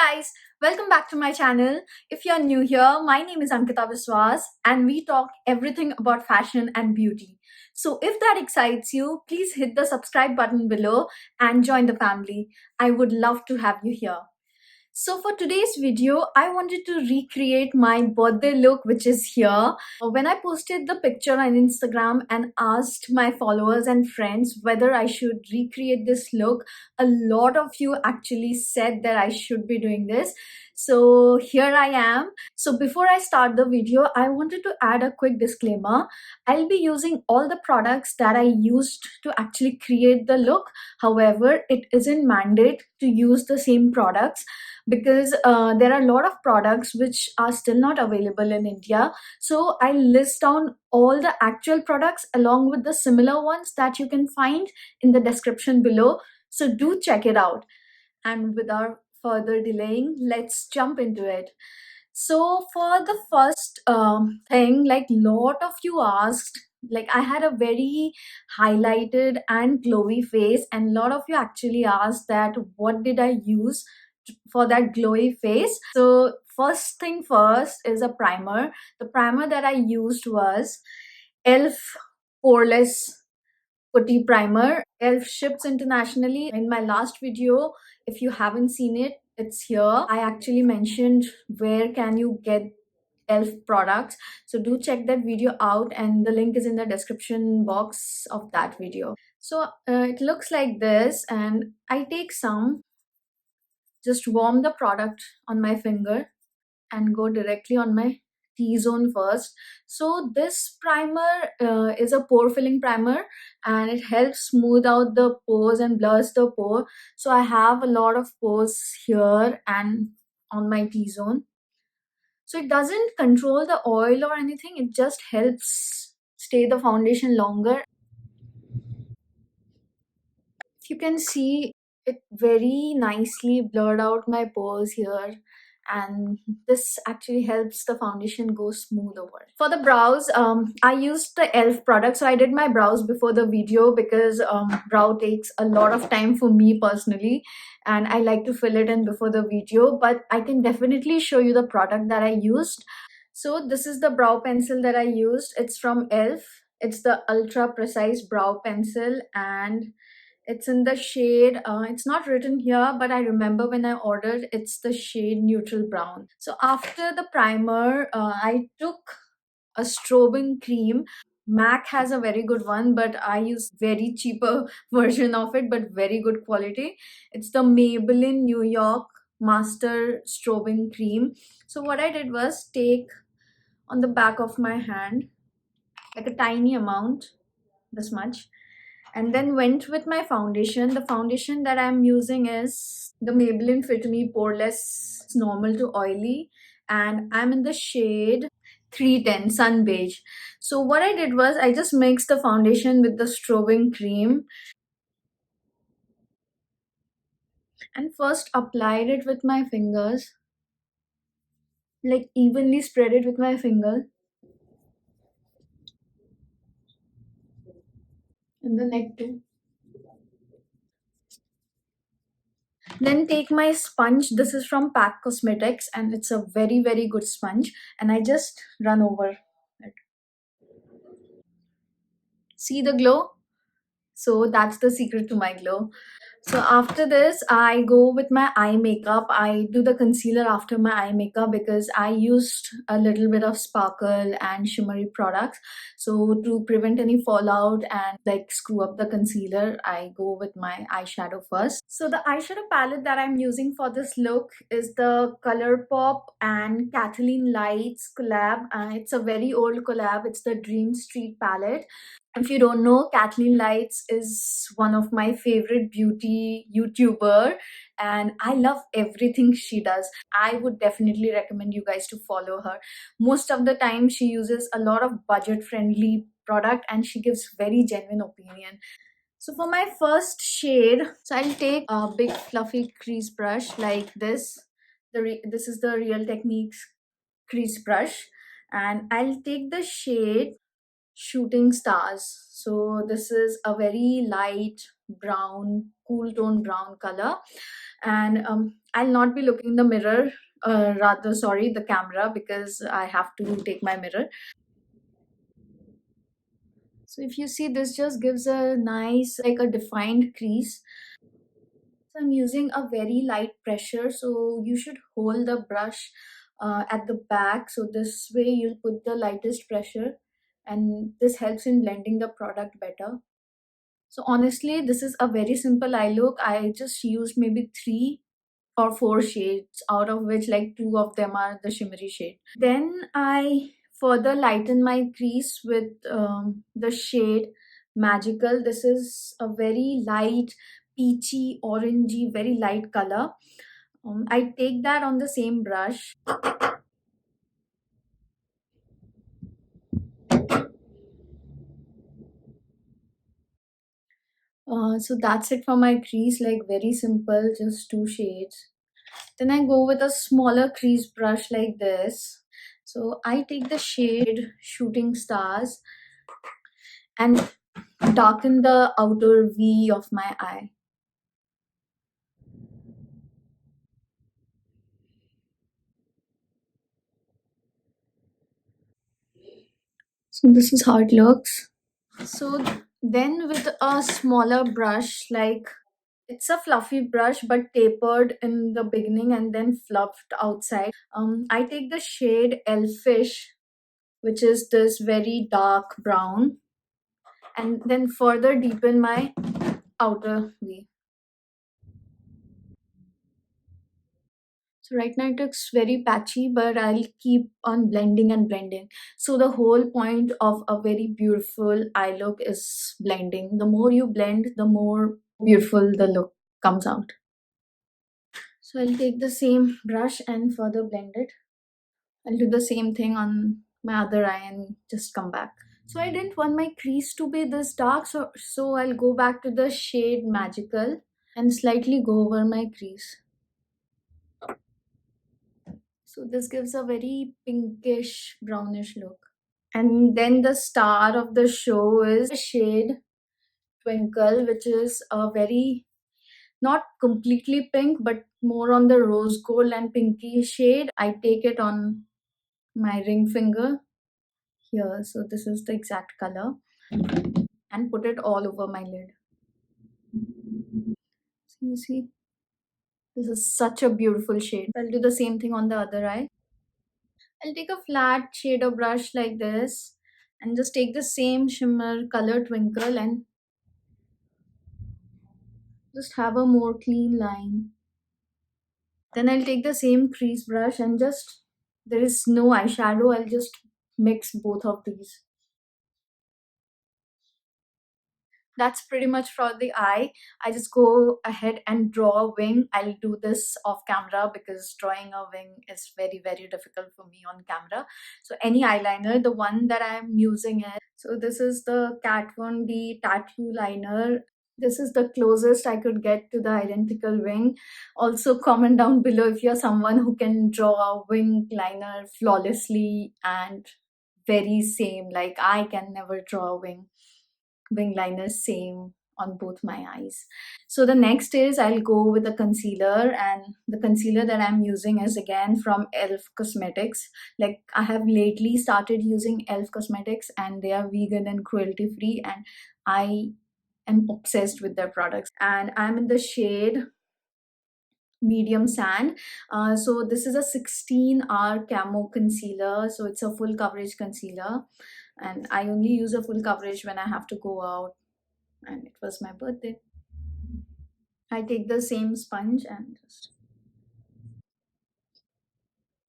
Guys, welcome back to my channel. If you're new here, my name is Ankita Biswas and we talk everything about fashion and beauty. So if that excites you, please hit the subscribe button below and join the family. I would love to have you here. So for today's video, I wanted to recreate my birthday look, which is here. When I posted the picture on Instagram and asked my followers and friends whether I should recreate this look, a lot of you actually said that I should be doing this. So here I am. So before I start the video, I wanted to add a quick disclaimer. I'll be using all the products that I used to actually create the look. However, it isn't mandate to use the same products because there are a lot of products which are still not available in India. So I list down all the actual products along with the similar ones that you can find in the description below. So do check it out. And without further delaying, let's jump into it. So for the first thing, like lot of you asked, like I had a very highlighted and glowy face, and a lot of you actually asked that what did I use for that glowy face. So first thing first is a primer. The primer that I used was elf poreless putty primer. Elf ships internationally. In my last video, if you haven't seen it, it's here. I actually mentioned where can you get elf products, so do check that video out and the link is in the description box of that video. So it looks like this, and I take some, just warm the product on my finger and go directly on my T-zone first. So this primer is a pore filling primer and it helps smooth out the pores and blurs the pore. So I have a lot of pores here and on my T-zone. So it doesn't control the oil or anything, it just helps stay the foundation longer. If you can see, it very nicely blurred out my pores here, and this actually helps the foundation go smooth over. For the brows, I used the elf product. So I did my brows before the video because brow takes a lot of time for me personally, and I like to fill it in before the video, but I can definitely show you the product that I used. So this is the brow pencil that I used. It's from elf. It's the ultra precise brow pencil and it's in the shade, it's not written here, but I remember when I ordered, it's the shade neutral brown. So after the primer, I took a strobing cream. MAC has a very good one, but I use very cheaper version of it, but very good quality. It's the Maybelline New York Master Strobing Cream. So what I did was take on the back of my hand, like a tiny amount, this much, and then went with my foundation. The foundation that I'm using is the Maybelline Fit Me Poreless. It's normal to oily, and I'm in the shade 310 Sun Beige. So what I did was I just mixed the foundation with the strobing cream and first applied it with my fingers, like evenly spread it with my finger in the neck too. Then take my sponge. This is from Pack Cosmetics and it's a very good sponge, and I just run over it. See the glow? So that's the secret to my glow. So after this, I go with my eye makeup. I do the concealer after my eye makeup because I used a little bit of sparkle and shimmery products. So to prevent any fallout and like screw up the concealer, I go with my eyeshadow first. So the eyeshadow palette that I'm using for this look is the Colourpop and Kathleen Lights collab. It's a very old collab. It's the Dream Street palette. If you don't know, Kathleen Lights is one of my favorite beauty YouTuber and I love everything she does. I would definitely recommend you guys to follow her. Most of the time she uses a lot of budget friendly product and she gives very genuine opinion. So for my first shade, so I'll take a big fluffy crease brush like this. This is the Real Techniques crease brush, and I'll take the shade Shooting Stars. So this is a very light brown, cool tone brown color, And I'll not be looking in the mirror, rather sorry, the camera, because I have to take my mirror. So if you see, this just gives a nice, like a defined crease. So I'm using a very light pressure, so you should hold the brush at the back, so this way you'll put the lightest pressure, and this helps in blending the product better. So honestly, this is a very simple eye look. I just used maybe 3 or 4 shades, out of which like two of them are the shimmery shade. Then I further lighten my crease with the shade Magical. This is a very light peachy orangey, very light color. I take that on the same brush. So that's it for my crease, like very simple, just 2 shades. Then I go with a smaller crease brush like this. So I take the shade Shooting Stars and darken the outer V of my eye. So this is how it looks. So then with a smaller brush, like it's a fluffy brush but tapered in the beginning and then fluffed outside. I take the shade Elfish, which is this very dark brown, and then further deepen my outer V. So right now it looks very patchy, but I'll keep on blending and blending. So the whole point of a very beautiful eye look is blending. The more you blend, the more beautiful the look comes out. So I'll take the same brush and further blend it. I'll do the same thing on my other eye and just come back. So I didn't want my crease to be this dark, so I'll go back to the shade Magical and slightly go over my crease. So this gives a very pinkish brownish look. And then the star of the show is the shade Twinkle, which is a very, not completely pink, but more on the rose gold and pinky shade. I take it on my ring finger here. So this is the exact color, and put it all over my lid. So you see, this is such a beautiful shade. I'll do the same thing on the other eye. I'll take a flat shader brush like this and just take the same shimmer color Twinkle and just have a more clean line. Then I'll take the same crease brush and just, there is no eyeshadow, I'll just mix both of these. That's pretty much for the eye. I just go ahead and draw a wing. I'll do this off camera because drawing a wing is very, very difficult for me on camera. So any eyeliner, the one that I'm using is, so this is the Kat Von D tattoo liner. This is the closest I could get to the identical wing. Also comment down below if you're someone who can draw a wing liner flawlessly and very same, like I can never draw a wing liner same on both my eyes. So the next is I'll go with a concealer, and the concealer that I'm using is again from Elf Cosmetics. Like I have lately started using Elf Cosmetics and they are vegan and cruelty free, and I am obsessed with their products. And I'm in the shade Medium Sand. So this is a 16-hour camo concealer, so it's a full coverage concealer, and I only use a full coverage when I have to go out, and it was my birthday. I take the same sponge and just,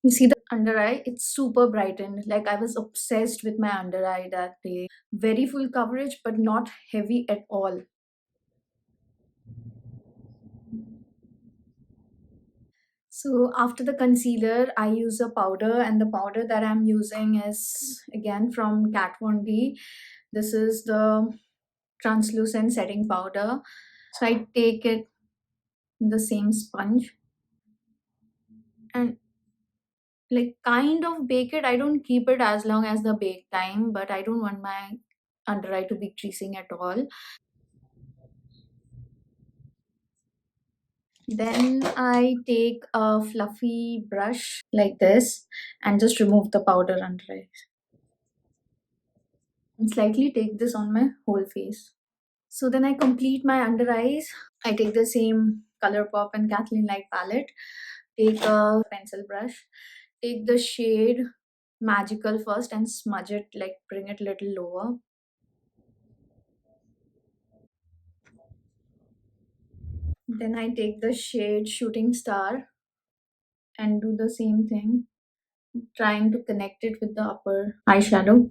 you see the under eye, it's super brightened. Like I was obsessed with my under eye that day. Very full coverage, but not heavy at all. So after the concealer, I use a powder, and the powder that I'm using is again from Kat Von D. This is the translucent setting powder. So I take it in the same sponge and like kind of bake it. I don't keep it as long as the bake time, but I don't want my under eye to be creasing at all. Then I take a fluffy brush like this and just remove the powder under it. And slightly take this on my whole face. So then I complete my under eyes. I take the same Colourpop and Kathleen light palette. Take a pencil brush. Take the shade Magical first and smudge it, like bring it a little lower. Then I take the shade Shooting Star and do the same thing, trying to connect it with the upper eyeshadow.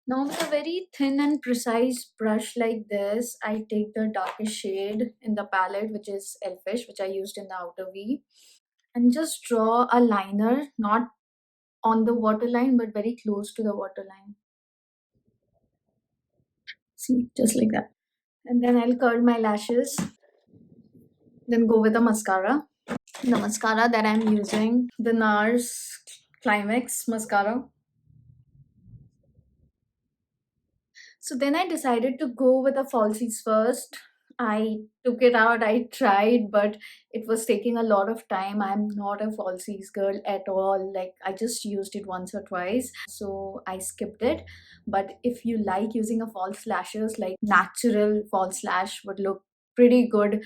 Now with a very thin and precise brush like this, I take the darkest shade in the palette, which is Elfish, which I used in the outer V, and just draw a liner, not on the waterline, but very close to the waterline. See, just like that. And then I'll curl my lashes, then go with the mascara. The mascara that I'm using, the NARS Climax mascara. So then I decided to go with the falsies first. I took it out, I tried, but it was taking a lot of time. I'm not a falsies girl at all. Like, I just used it once or twice, so I skipped it. But if you like using a false lashes, like natural false lash would look pretty good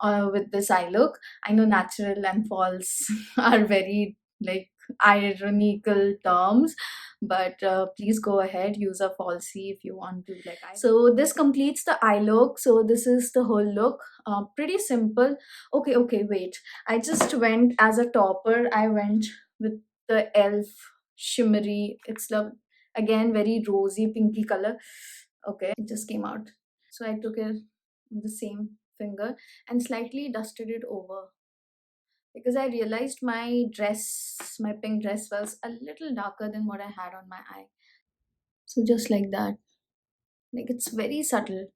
with this eye look. I know natural and false are very like ironical terms, but please go ahead, use a falsie if you want to. Like, so this completes the eye look. So this is the whole look. Pretty simple. Okay, wait. I just went as a topper. I went with the elf shimmery. It's the again very rosy pinky color. Okay, it just came out. So I took it with the same finger and slightly dusted it over because I realized my pink dress was a little darker than what I had on my eye. So just like that, like it's very subtle.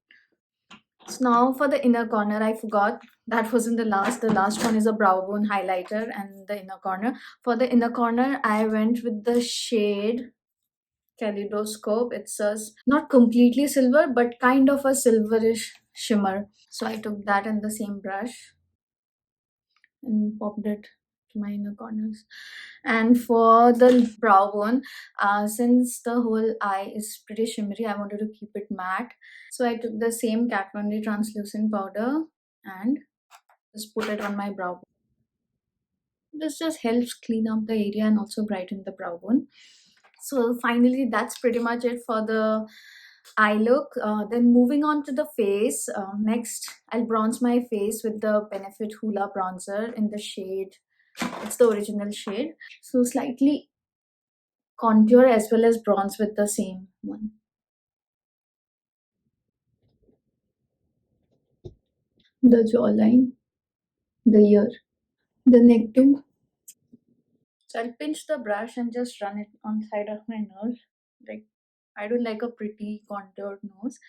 So now for the inner corner, I forgot that was in the last. The last one is a brow bone highlighter and the inner corner. For the inner corner, I went with the shade Kaleidoscope. It's a not completely silver, but kind of a silverish shimmer. So I took that in the same brush and popped it to my inner corners. And for the brow bone, since the whole eye is pretty shimmery, I wanted to keep it matte. So I took the same Kat Von D translucent powder and just put it on my brow bone. This just helps clean up the area and also brighten the brow bone. So finally, that's pretty much it for the eye look. Then moving on to the face. Next, I'll bronze my face with the Benefit Hoola bronzer in the shade. It's the original shade. So slightly contour as well as bronze with the same one. The jawline, the ear, the neck too. So I'll pinch the brush and just run it on the side of my nose. Like, I don't like a pretty contoured nose.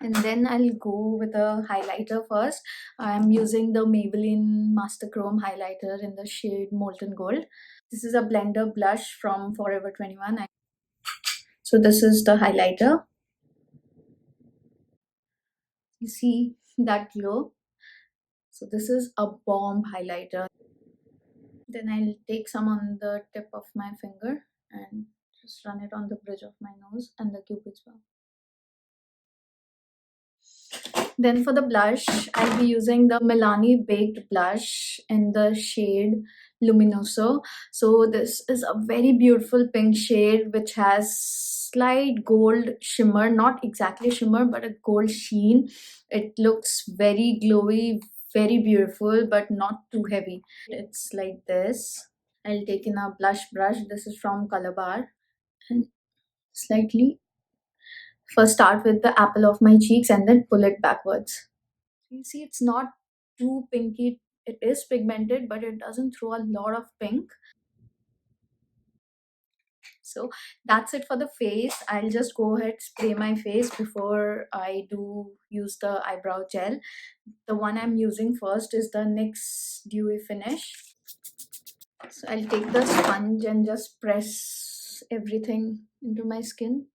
And then I'll go with a highlighter first. I'm using the Maybelline Master Chrome highlighter in the shade Molten Gold. This is a blender blush from Forever 21. So this is the highlighter. You see that glow? So this is a bomb highlighter. Then I'll take some on the tip of my finger and just run it on the bridge of my nose and the cupid's bow. Then for the blush, I'll be using the Milani Baked Blush in the shade Luminoso. So this is a very beautiful pink shade which has slight gold shimmer, not exactly shimmer, but a gold sheen. It looks very glowy, very beautiful, but not too heavy. It's like this. I'll take in a blush brush. This is from Color Bar and slightly first start with the apple of my cheeks and then pull it backwards. You see, it's not too pinky. It is pigmented, but it doesn't throw a lot of pink. So that's it for the face. I'll just go ahead spray my face before I do use the eyebrow gel. The one I'm using first is the NYX Dewy Finish. So I'll take the sponge and just press everything into my skin.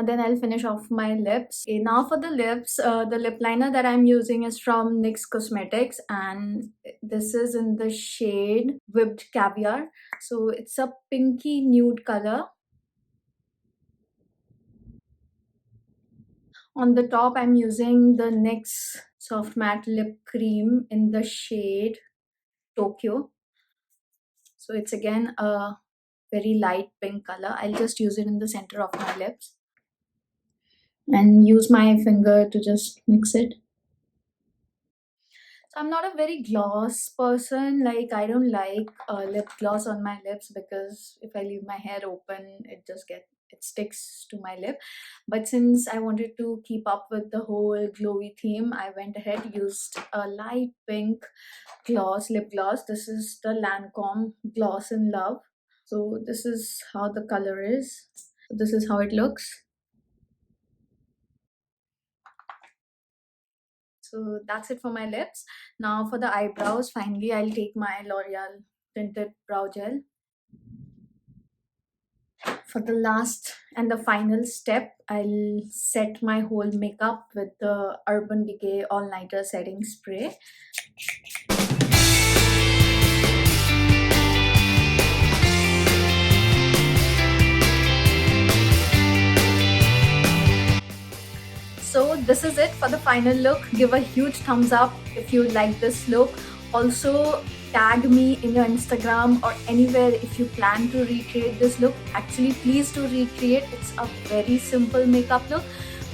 Then I'll finish off my lips. Okay, now for the lips, the lip liner that I'm using is from NYX Cosmetics, and this is in the shade Whipped Caviar. So it's a pinky nude color. On the top, I'm using the NYX Soft Matte Lip Cream in the shade Tokyo. So it's again a very light pink color. I'll just use it in the center of my lips and use my finger to just mix it. So I'm not a very gloss person. Like, I don't like lip gloss on my lips because if I leave my hair open, it sticks to my lip. But since I wanted to keep up with the whole glowy theme, I went ahead, used a light pink lip gloss. This is the Lancome Gloss in Love. So this is how the color is. This is how it looks. So that's it for my lips. Now for the eyebrows, finally I'll take my L'Oreal Tinted Brow Gel. For the last and the final step, I'll set my whole makeup with the Urban Decay All Nighter Setting Spray. So this is it for the final look. Give a huge thumbs up if you like this look. Also tag me in your Instagram or anywhere if you plan to recreate this look. Actually, please do recreate. It's a very simple makeup look,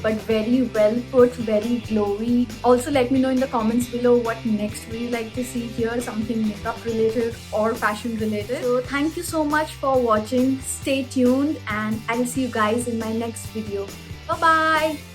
but very well put, very glowy. Also let me know in the comments below what next would you like to see here, something makeup related or fashion related. So thank you so much for watching. Stay tuned and I'll see you guys in my next video. Bye bye.